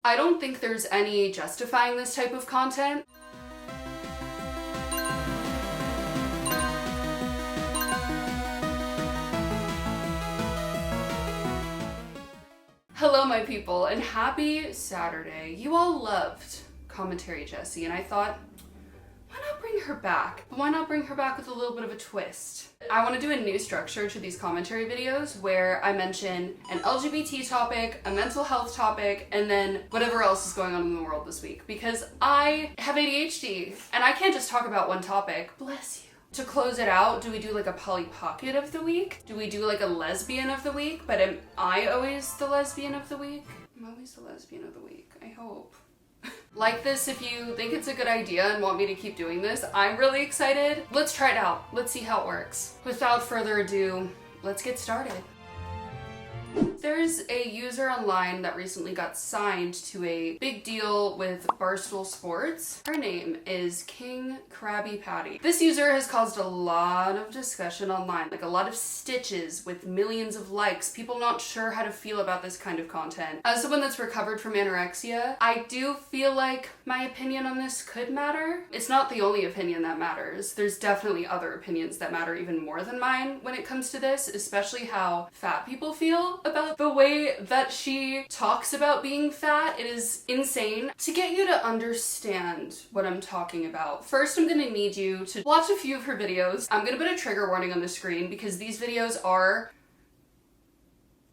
I don't think there's any justifying this type of content. Hello my people, and happy Saturday. You all loved Commentary Jessie, and I thought, why not bring her back? Why not bring her back with a little bit of a twist? I want to do a new structure to these commentary videos where I mention an LGBT topic, a mental health topic, and then whatever else is going on in the world this week. Because I have ADHD, and I can't just talk about one topic. Bless you. To close it out, do we do like a Polly Pocket of the week? Do we do like a lesbian of the week? But am I always the lesbian of the week? I'm always the lesbian of the week, I hope. Like this if you think it's a good idea and want me to keep doing this. I'm really excited. Let's try it out. Let's see how it works. Without further ado, let's get started. There's a user online that recently got signed to a big deal with BarStool Sports. Her name is KingKrabbyPatty. This user has caused a lot of discussion online, like a lot of stitches with millions of likes, people not sure how to feel about this kind of content. As someone that's recovered from anorexia, I do feel like my opinion on this could matter. It's not the only opinion that matters. There's definitely other opinions that matter even more than mine when it comes to this, especially how fat people feel about the way that she talks about being fat. It is insane. To get you to understand what I'm talking about, first I'm gonna need you to watch a few of her videos. I'm gonna put a trigger warning on the screen because these videos are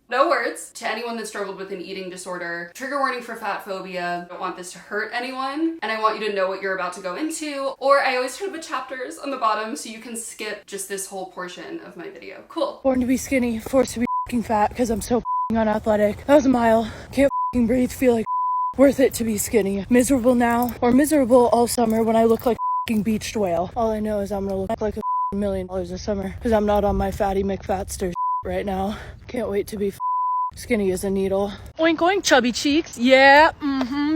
no words. To anyone that struggled with an eating disorder, trigger warning for fat phobia. I don't want this to hurt anyone, and I want you to know what you're about to go into, or I always try to put chapters on the bottom so you can skip just this whole portion of my video. Cool. Born to be skinny, forced to be fat because I'm so unathletic. That was a mile. Can't breathe, feel like worth it to be skinny. Miserable now, or miserable all summer when I look like a beached whale. All I know is I'm gonna look like $1 million this summer because I'm not on my fatty McFatster right now. Can't wait to be skinny as a needle. Oink oink, chubby cheeks. Yeah,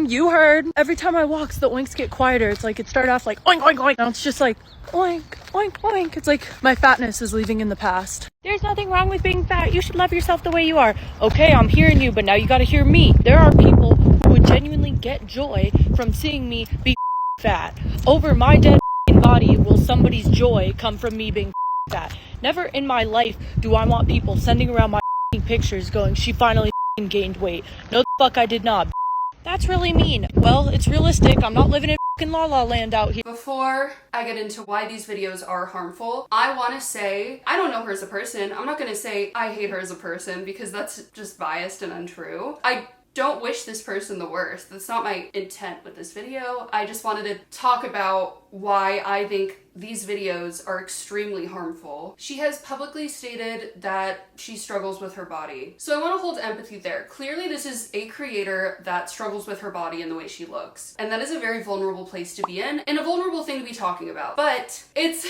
you heard. Every time I walk, the oinks get quieter. It's like it started off like oink oink oink. Now it's just like oink oink oink. It's like my fatness is leaving in the past. There's nothing wrong with being fat. You should love yourself the way you are. Okay, I'm hearing you, but now you gotta hear me. There are people who would genuinely get joy from seeing me be fat. Over my dead body will somebody's joy come from me being fat. Never in my life do I want people sending around my pictures going, she finally gained weight. No, the fuck I did not. That's really mean. Well, it's realistic. I'm not living in La La Land out here. Before I get into why these videos are harmful, I want to say, I don't know her as a person. I'm not going to say I hate her as a person because that's just biased and untrue. I don't wish this person the worst. That's not my intent with this video. I just wanted to talk about why I think these videos are extremely harmful. She has publicly stated that she struggles with her body. So I want to hold empathy there. Clearly this is a creator that struggles with her body and the way she looks. And that is a very vulnerable place to be in and a vulnerable thing to be talking about. But it's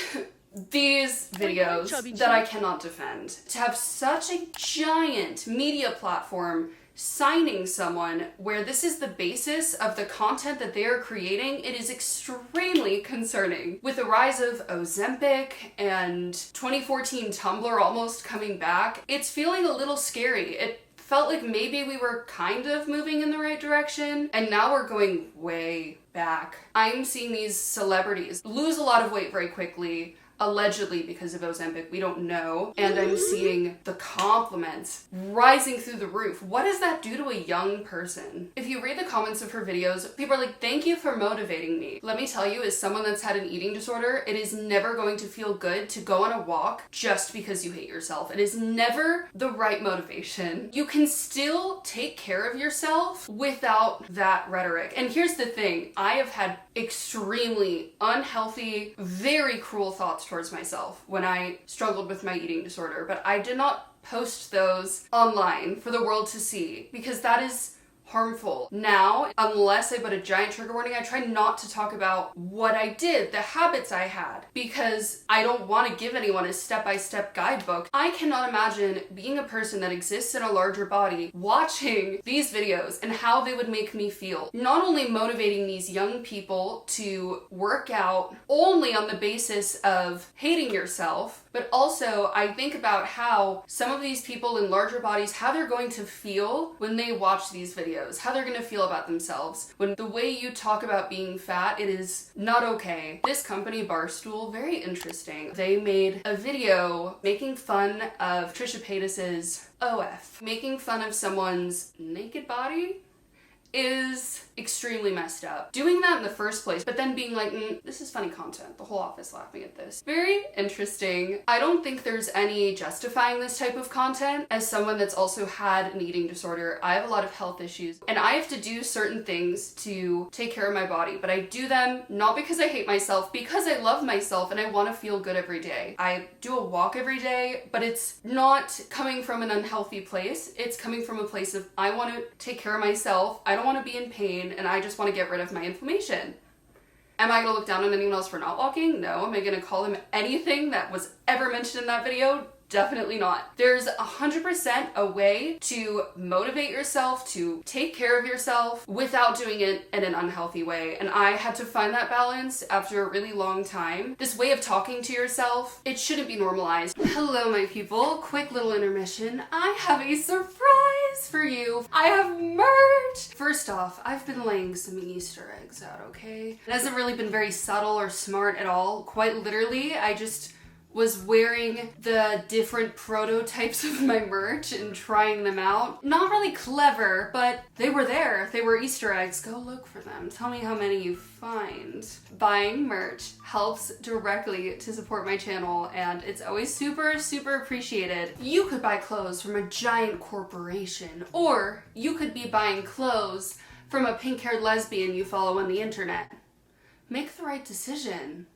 these videos that I cannot defend. To have such a giant media platform signing someone where this is the basis of the content that they are creating, it is extremely concerning. With the rise of Ozempic and 2014 Tumblr almost coming back, it's feeling a little scary. It felt like maybe we were kind of moving in the right direction, and now we're going way back. I'm seeing these celebrities lose a lot of weight very quickly, allegedly because of Ozempic, we don't know. And I'm seeing the compliments rising through the roof. What does that do to a young person? If you read the comments of her videos, people are like, thank you for motivating me. Let me tell you, as someone that's had an eating disorder, it is never going to feel good to go on a walk just because you hate yourself. It is never the right motivation. You can still take care of yourself without that rhetoric. And here's the thing, I have had extremely unhealthy, very cruel thoughts towards myself when I struggled with my eating disorder, but I did not post those online for the world to see because that is harmful. Now, unless I put a giant trigger warning, I try not to talk about what I did, the habits I had, because I don't want to give anyone a step-by-step guidebook. I cannot imagine being a person that exists in a larger body, watching these videos and how they would make me feel. Not only motivating these young people to work out only on the basis of hating yourself, but also I think about how some of these people in larger bodies, how they're going to feel when they watch these videos. videos, how they're gonna feel about themselves. When the way you talk about being fat, it is not okay. This company, BarStool, very interesting. They made a video making fun of Trisha Paytas's OF. Making fun of someone's naked body is extremely messed up. Doing that in the first place, but then being like, this is funny content. The whole office laughing at this. Very interesting. I don't think there's any justifying this type of content. As someone that's also had an eating disorder, I have a lot of health issues, and I have to do certain things to take care of my body, but I do them not because I hate myself, because I love myself and I want to feel good every day. I do a walk every day, but it's not coming from an unhealthy place. It's coming from a place of, I want to take care of myself. I don't want to be in pain, and I just want to get rid of my inflammation. Am I going to look down on anyone else for not walking? No. Am I going to call them anything that was ever mentioned in that video? Definitely not. There's 100% a way to motivate yourself, to take care of yourself without doing it in an unhealthy way. And I had to find that balance after a really long time. This way of talking to yourself, it shouldn't be normalized. Hello, my people. Quick little intermission. I have a surprise for you. I have merch. First off, I've been laying some Easter eggs out, okay? It hasn't really been very subtle or smart at all. Quite literally, I just was wearing the different prototypes of my merch and trying them out. Not really clever, but they were there. They were Easter eggs. Go look for them. Tell me how many you find. Buying merch helps directly to support my channel, and it's always super, super appreciated. You could buy clothes from a giant corporation, or you could be buying clothes from a pink-haired lesbian you follow on the internet. Make the right decision.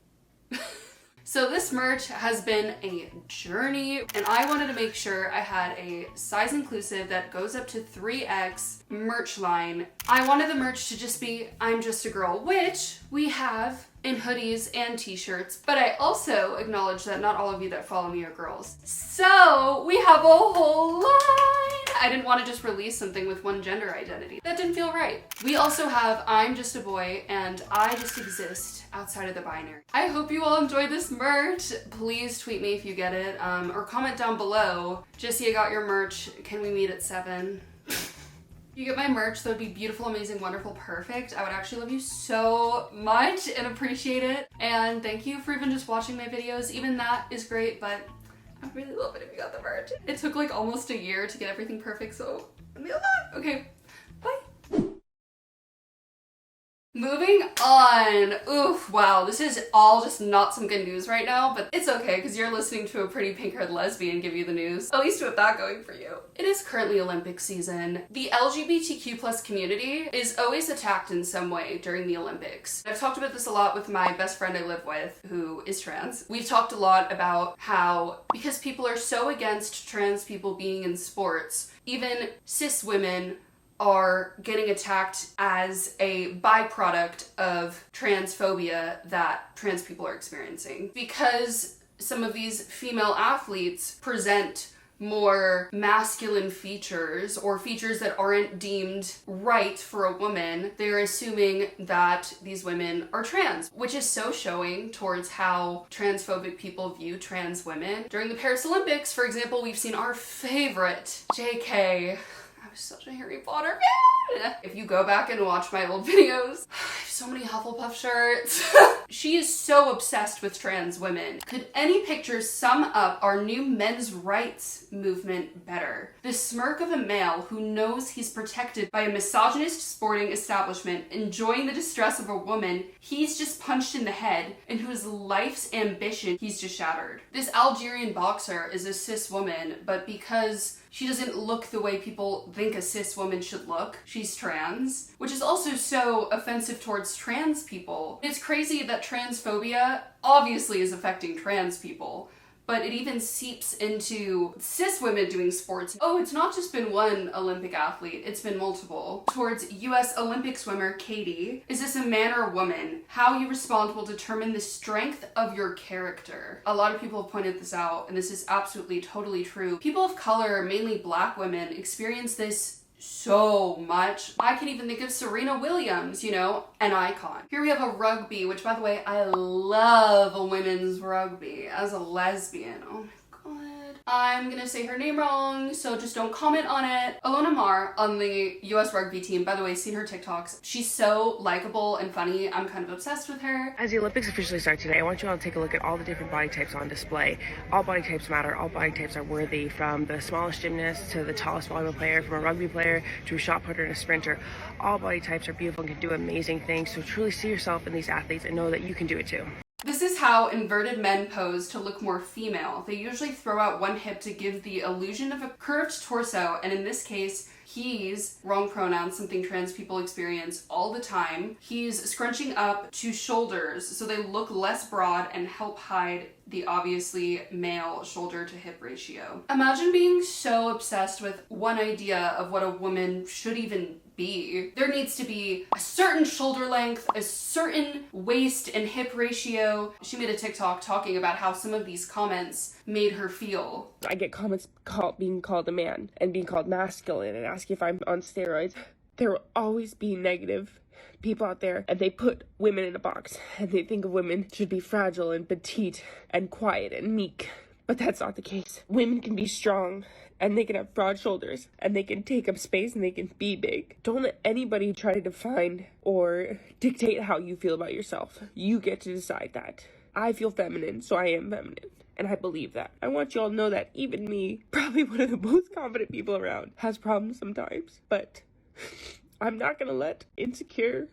So this merch has been a journey, and I wanted to make sure I had a size inclusive that goes up to 3X merch line. I wanted the merch to just be, I'm just a girl, which we have in hoodies and t-shirts, but I also acknowledge that not all of you that follow me are girls. So we have a whole line. I didn't want to just release something with one gender identity. That didn't feel right. We also have I'm just a boy and I just exist outside of the binary. I hope you all enjoy this merch. Please tweet me if you get it, or comment down below. Jessie, I got your merch. Can we meet at 7? You get my merch, that would be beautiful, amazing, wonderful, perfect. I would actually love you so much and appreciate it. And thank you for even just watching my videos. Even that is great, but I really love it if you got the merch. It took like almost a year to get everything perfect, so okay, bye. Moving on. Oof, wow, this is all just not some good news right now, but it's okay because you're listening to a pretty pink-haired lesbian give you the news. At least with that going for you. It is currently Olympic season. The LGBTQ+ community is always attacked in some way during the Olympics. I've talked about this a lot with my best friend I live with, who is trans. We've talked a lot about how, because people are so against trans people being in sports, even cis women are getting attacked as a byproduct of transphobia that trans people are experiencing. Because some of these female athletes present more masculine features or features that aren't deemed right for a woman, they're assuming that these women are trans, which is so showing towards how transphobic people view trans women. During the Paris Olympics, for example, we've seen our favorite JK. I was such a Harry Potter fan! If you go back and watch my old videos, I have so many Hufflepuff shirts. She is so obsessed with trans women. Could any picture sum up our new men's rights movement better? The smirk of a male who knows he's protected by a misogynist sporting establishment, enjoying the distress of a woman he's just punched in the head and whose life's ambition he's just shattered. This Algerian boxer is a cis woman, but because she doesn't look the way people think a cis woman should look, she's trans, which is also so offensive towards trans people. It's crazy that transphobia obviously is affecting trans people, but it even seeps into cis women doing sports. Oh, it's not just been one Olympic athlete, it's been multiple. Towards US Olympic swimmer Katie. Is this a man or a woman? How you respond will determine the strength of your character. A lot of people have pointed this out, and this is absolutely totally true. People of color, mainly black women, experience this so much. I can even think of Serena Williams, you know, an icon. Here we have a rugby, which by the way, I love women's rugby as a lesbian. Oh my god. I'm gonna say her name wrong, so just don't comment on it. Alona Mar on the US rugby team, by the way, seen her TikToks. She's so likable and funny. I'm kind of obsessed with her. As the Olympics officially start today, I want you all to take a look at all the different body types on display. All body types matter, all body types are worthy, from the smallest gymnast to the tallest volleyball player, from a rugby player to a shot putter and a sprinter. All body types are beautiful and can do amazing things, so truly see yourself in these athletes and know that you can do it too. This is how inverted men pose to look more female. They usually throw out one hip to give the illusion of a curved torso, and in this case, he's, wrong pronoun, something trans people experience all the time. He's scrunching up to shoulders so they look less broad and help hide the obviously male shoulder to hip ratio. Imagine being so obsessed with one idea of what a woman should even be. There needs to be a certain shoulder length, a certain waist and hip ratio. She made a TikTok talking about how some of these comments made her feel. I get comments being called a man and being called masculine and asking if I'm on steroids. There will always be negative people out there, and they put women in a box, and they think of women should be fragile and petite and quiet and meek. But that's not the case. Women can be strong, and they can have broad shoulders, and they can take up space, and they can be big. Don't let anybody try to define or dictate how you feel about yourself. You get to decide that. I feel feminine, so I am feminine. And I believe that. I want you all to know that even me, probably one of the most confident people around, has problems sometimes. But I'm not gonna let insecure,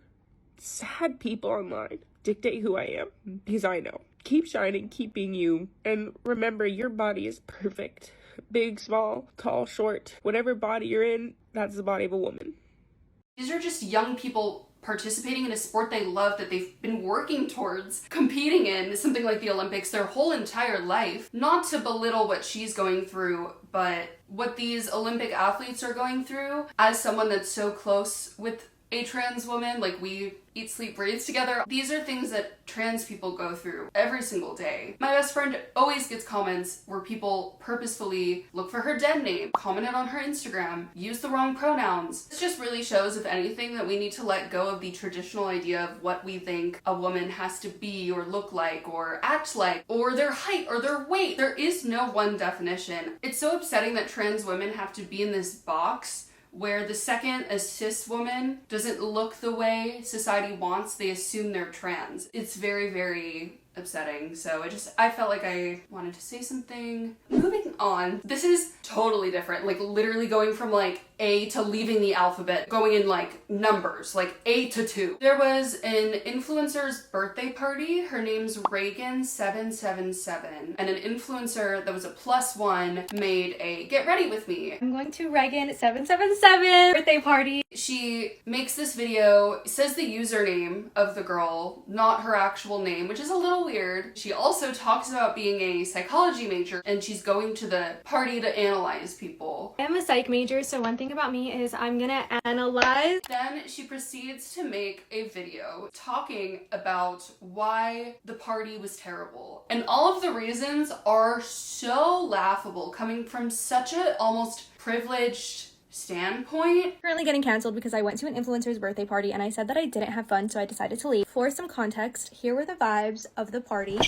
sad people online dictate who I am, because I know. Keep shining, keep being you, and remember, your body is perfect. Big, small, tall, short, whatever body you're in, that's the body of a woman. These are just young people participating in a sport they love that they've been working towards competing in, something like the Olympics, their whole entire life. Not to belittle what she's going through, but what these Olympic athletes are going through, as someone that's so close with a trans woman, like we eat, sleep, breathe together. These are things that trans people go through every single day. My best friend always gets comments where people purposefully look for her dead name, commented on her Instagram, use the wrong pronouns. This just really shows, if anything, that we need to let go of the traditional idea of what we think a woman has to be or look like or act like, or their height or their weight. There is no one definition. It's so upsetting that trans women have to be in this box where the second a cis woman doesn't look the way society wants, they assume they're trans. It's very, very upsetting. So I felt like I wanted to say something. Moving on. This is totally different. Like literally going from like A to leaving the alphabet, going in like numbers, like A to 2. There was an influencer's birthday party. Her name's Reagan777. And an influencer that was a +1 made a get ready with me. I'm going to Reagan777 birthday party. She makes this video, says the username of the girl, not her actual name, which is a little weird. She also talks about being a psychology major and she's going to the party to analyze people. I'm a psych major, so one thing about me is I'm gonna analyze. Then she proceeds to make a video talking about why the party was terrible. And all of the reasons are so laughable, coming from such a almost privileged standpoint. Currently getting canceled because I went to an influencer's birthday party and I said that I didn't have fun, so I decided to leave. For some context, here were the vibes of the party.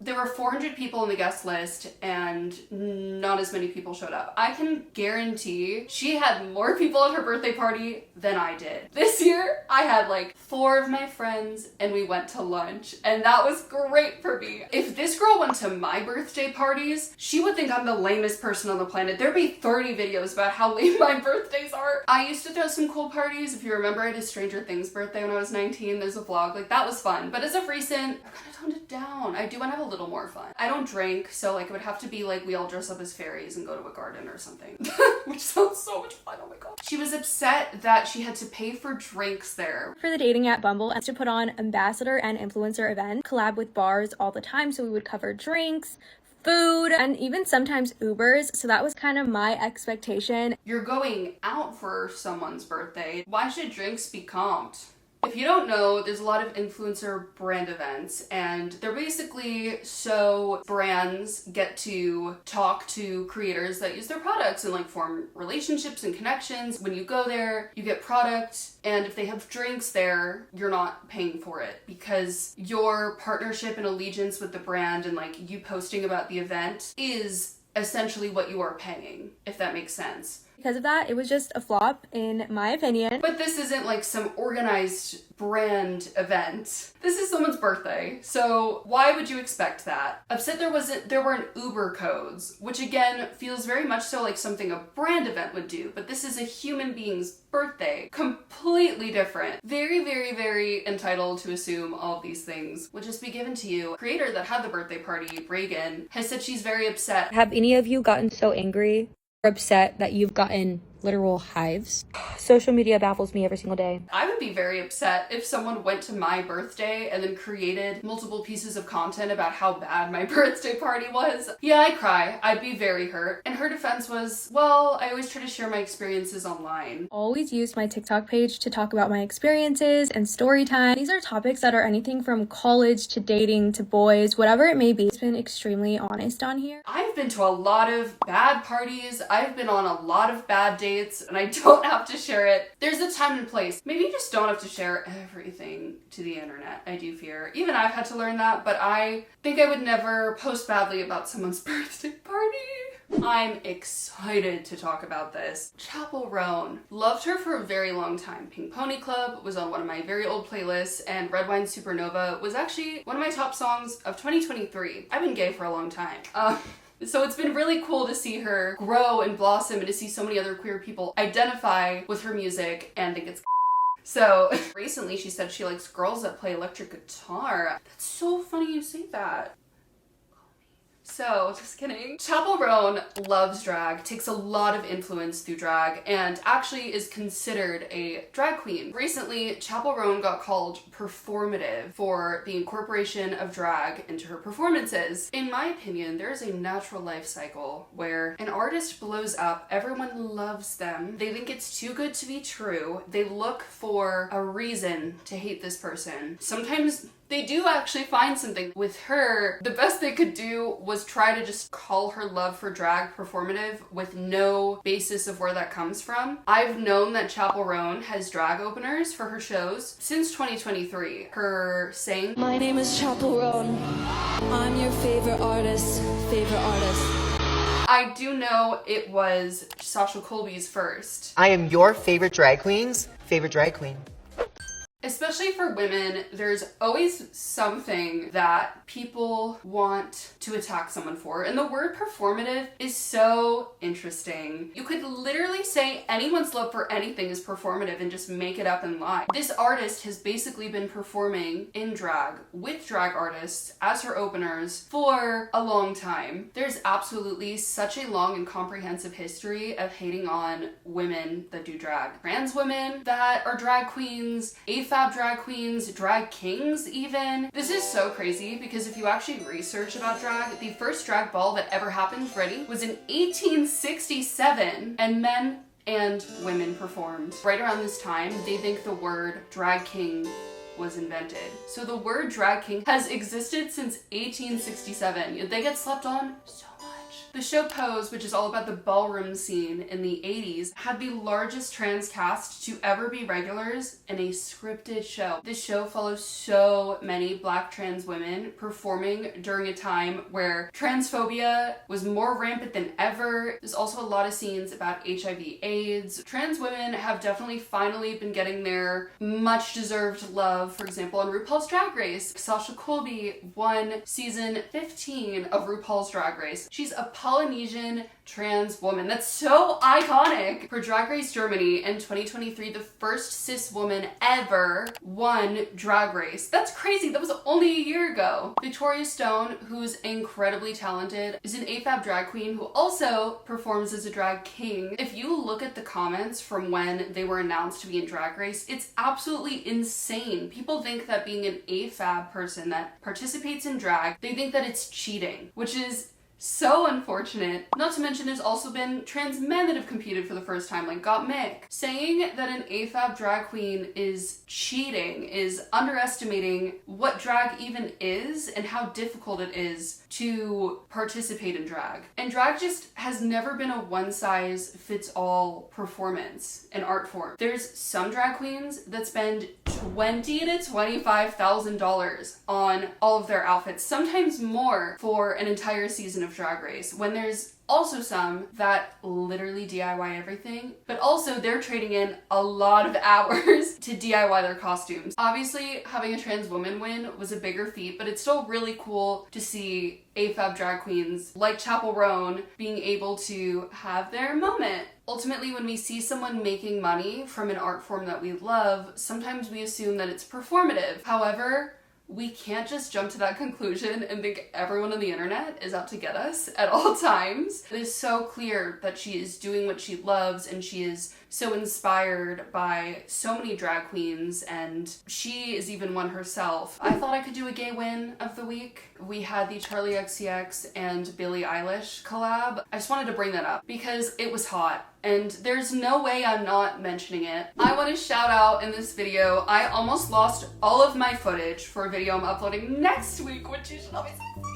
There were 400 people on the guest list and not as many people showed up. I can guarantee she had more people at her birthday party than I did. This year, I had like 4 of my friends and we went to lunch, and that was great for me. If this girl went to my birthday parties, she would think I'm the lamest person on the planet. There'd be 30 videos about how lame my birthdays are. I used to throw some cool parties. If you remember, I had a Stranger Things birthday when I was 19. There's a vlog, like that was fun. But as of recent, I've kind of toned it down. I do want to have a little more fun. I don't drink, so like it would have to be like we all dress up as fairies and go to a garden or something. Which sounds so much fun, oh my god. She was upset that she had to pay for drinks there. For the dating app Bumble, I used to put on ambassador and influencer events, collab with bars all the time, so we would cover drinks, food, and even sometimes Ubers, so that was kind of my expectation. You're going out for someone's birthday. Why should drinks be comped? If you don't know, there's a lot of influencer brand events, and they're basically so brands get to talk to creators that use their products and like form relationships and connections. When you go there, you get product, and if they have drinks there, you're not paying for it because your partnership and allegiance with the brand and like you posting about the event is essentially what you are paying, if that makes sense. Because of that, it was just a flop, in my opinion. But this isn't like some organized brand event. This is someone's birthday, so why would you expect that? Upset there weren't Uber codes, which again feels very much so like something a brand event would do, but this is a human being's birthday. Completely different. Very, very, very entitled to assume all of these things would just be given to you. Creator that had the birthday party, Reagan, has said she's very upset. Have any of you gotten so angry or upset that you've gotten literal hives? Social media baffles me every single day. I would be very upset if someone went to my birthday and then created multiple pieces of content about how bad my birthday party was. Yeah, I'd cry. I'd be very hurt. And her defense was, well, I always try to share my experiences online. Always use my TikTok page to talk about my experiences and story time. These are topics that are anything from college to dating to boys, whatever it may be. It's been extremely honest on here. I've been to a lot of bad parties. I've been on a lot of bad dates, and I don't have to share it. There's a time and place. Maybe you just don't have to share everything to the internet, I do fear. Even I've had to learn that, but I think I would never post badly about someone's birthday party. I'm excited to talk about this. Chappell Alone. Loved her for a very long time. Pink Pony Club was on one of my very old playlists, and Red Wine Supernova was actually one of my top songs of 2023. I've been gay for a long time. So it's been really cool to see her grow and blossom and to see so many other queer people identify with her music and think it's so recently she said she likes girls that play electric guitar. That's so funny you say that. So, just kidding. Chappell Alone loves drag, takes a lot of influence through drag, and actually is considered a drag queen. Recently, Chappell Alone got called performative for the incorporation of drag into her performances. In my opinion, there is a natural life cycle where an artist blows up, everyone loves them, they think it's too good to be true, they look for a reason to hate this person. Sometimes they do actually find something. With her, the best they could do was try to just call her love for drag performative with no basis of where that comes from. I've known that Chappell Alone has drag openers for her shows since 2023. Her saying, "My name is Chappell Alone. I'm your favorite artist. I do know it was Sasha Colby's first. I am your favorite drag queen's favorite drag queen. Especially for women, there's always something that people want to attack someone for. And the word performative is so interesting. You could literally say anyone's love for anything is performative and just make it up and lie. This artist has basically been performing in drag with drag artists as her openers for a long time. There's absolutely such a long and comprehensive history of hating on women that do drag. Trans women that are drag queens, AFAB drag queens, drag kings even. This is so crazy because if you actually research about drag, the first drag ball that ever happened, ready, was in 1867, and men and women performed. Right around this time, they think the word drag king was invented. So the word drag king has existed since 1867. They get slept on so much. The show Pose, which is all about the ballroom scene in the 80s, had the largest trans cast to ever be regulars in a scripted show. This show follows so many black trans women performing during a time where transphobia was more rampant than ever. There's also a lot of scenes about HIV/AIDS. Trans women have definitely finally been getting their much deserved love. For example, on RuPaul's Drag Race, Sasha Colby won season 15 of RuPaul's Drag Race. She's a Polynesian trans woman. That's so iconic. For Drag Race Germany in 2023, the first cis woman ever won Drag Race. That's crazy. That was only a year ago. Victoria Stone, who's incredibly talented, is an AFAB drag queen who also performs as a drag king. If you look at the comments from when they were announced to be in Drag Race, it's absolutely insane. People think that being an AFAB person that participates in drag, they think that it's cheating, which is So unfortunate. Not to mention there's also been trans men that have competed for the first time, like Got Mick. Saying that an AFAB drag queen is cheating, is underestimating what drag even is and how difficult it is to participate in drag. And drag just has never been a one-size-fits-all performance, an art form. There's some drag queens that spend $20,000 to $25,000 on all of their outfits, sometimes more, for an entire season of Drag Race, when there's also some that literally DIY everything, but also they're trading in a lot of hours to DIY their costumes. Obviously, having a trans woman win was a bigger feat, but it's still really cool to see AFAB drag queens like Chappell Alone being able to have their moment. Ultimately, when we see someone making money from an art form that we love, sometimes we assume that it's performative. However, we can't just jump to that conclusion and think everyone on the internet is out to get us at all times. It is so clear that she is doing what she loves, and she is so inspired by so many drag queens, and she is even one herself. I thought I could do a gay win of the week. We had the Charlie XCX and Billie Eilish collab. I just wanted to bring that up because it was hot, and there's no way I'm not mentioning it. I want to shout out in this video, I almost lost all of my footage for a video I'm uploading next week, which you should all be so excited for.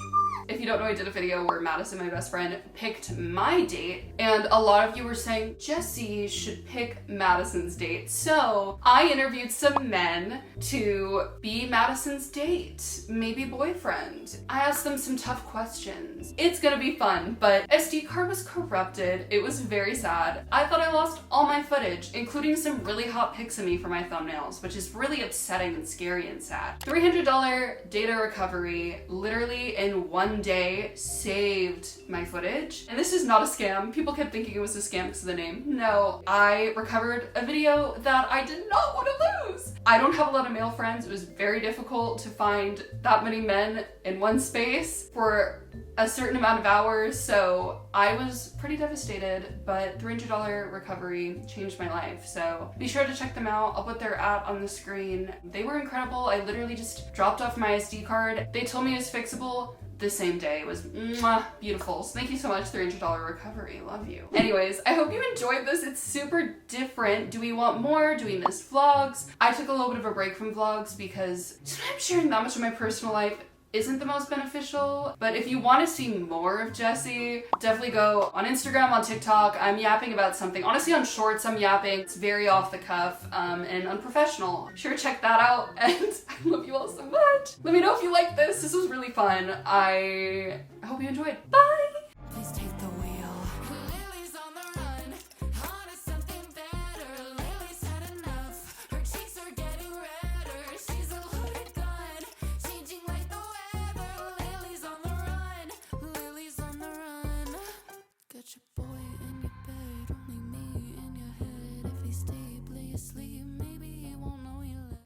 If you don't know, I did a video where Madison, my best friend, picked my date, and a lot of you were saying Jessie should pick Madison's date. So I interviewed some men to be Madison's date, maybe boyfriend. I asked them some tough questions. It's gonna be fun, but SD card was corrupted. It was very sad. I thought I lost all my footage, including some really hot pics of me for my thumbnails, which is really upsetting and scary and sad. $300 data recovery, literally in one day, saved my footage. And this is not a scam. People kept thinking it was a scam because of the name. No, I recovered a video that I did not want to lose. I don't have a lot of male friends. It was very difficult to find that many men in one space for a certain amount of hours, so I was pretty devastated, but $300 recovery changed my life. So be sure to check them out. I'll put their ad on the screen. They were incredible. I literally just dropped off my SD card. They told me it was fixable the same day. It was mwah, beautiful. So thank you so much, $300 recovery. Love you. Anyways, I hope you enjoyed this. It's super different. Do we want more? Do we miss vlogs? I took a little bit of a break from vlogs because sometimes sharing that much of my personal life isn't the most beneficial, but if you want to see more of Jessie, definitely go on Instagram, on TikTok. I'm yapping about something. Honestly, on Shorts, I'm yapping. It's very off the cuff and unprofessional. Sure, check that out, and I love you all so much. Let me know if you like this. This was really fun. I hope you enjoyed. Bye!